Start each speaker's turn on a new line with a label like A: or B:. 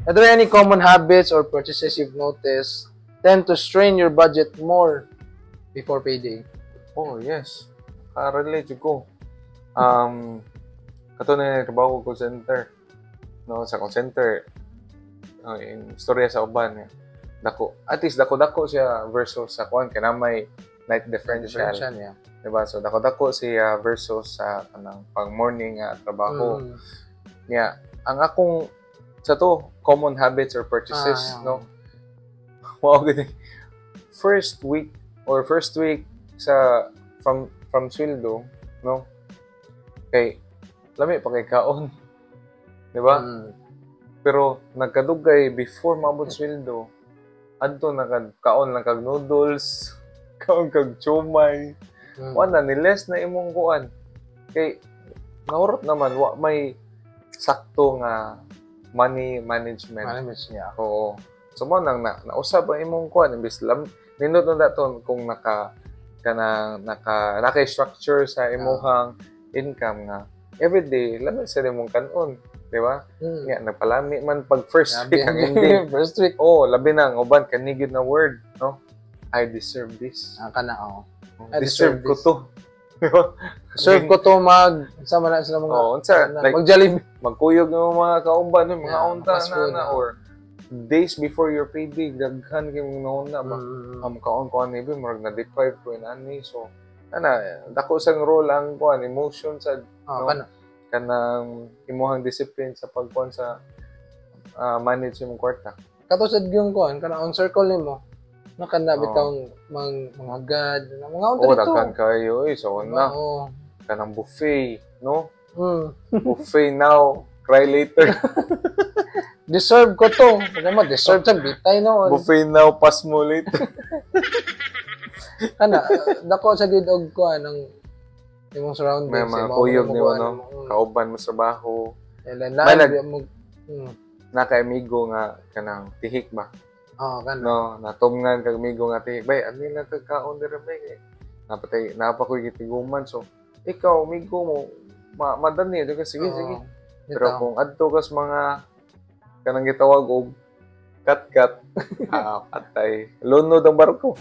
A: Are there any common habits or purchases you've noticed tend to strain your budget more before payday?
B: Oh, yes. Relate ko. Kato na trabaho ko center. No, sa call center. In storya sa uban. Dako. At least dako-dako siya versus sa kuan kaya may night differential.
A: Yeah.
B: Diba? So, dako-dako siya versus sa pang morning trabaho. Yeah. Ang akong sa to, common habits or purchases, no? Wow, good. First week sa from sweldo, no? Kay lami pa kay kaon. Di ba? Pero nagkadugay before maabot sweldo, adto nagkaon lang kag noodles, kaon kag chomay. Wala ni less na imong kuan. Kay nahurot naman may sakto nga money management.
A: Yeah.
B: Oo. So mo nang nausab ang imong kuan imbis nindot na daton kung naka-structure sa imong income nga everyday lamin sa imong kanon, di ba? Nga nagpalami man pag first week ang ending.
A: First week.
B: Oh, labi na ang uban kanigid na word, no? I deserve this.
A: I
B: deserve ko to.
A: Deserve ko to sama na sa mga
B: like
A: mag-Jollibee,
B: magkuyog ng mga kauban, mga unta na or days before your payday, daghan kay mong nauna ba? Kaon ko ani ba murag na deprive ko inani. So dako sang role ang kuan emotion sa kanang imong discipline sa pagkuan sa manage imong kwarta.
A: Kato sad gyud kuan kanang circle nimo. Nakanda bitong mga god, mga unta dito.
B: Daghan kayo so na. Kanang buffet, no? Buffet now, cry later.
A: Deserve ko to. Ano deserve sa bitay no.
B: Buffet now, pass mo later.
A: Dako sa gid og kuan ang imong surroundings.
B: May mga kuyog nimo no. Kauban mo sa trabaho. Naka-amigo nga kanang tihik ba? No, natumngan kag amigo nga tihik. Bay, ani na kagkaon dira bay. Napakoy gitiguman. So, ikaw, amigo mo, madani. Sige. Pero kung adto kas mga kanang gitawag og kat-kat, patay. Lunod ang barko.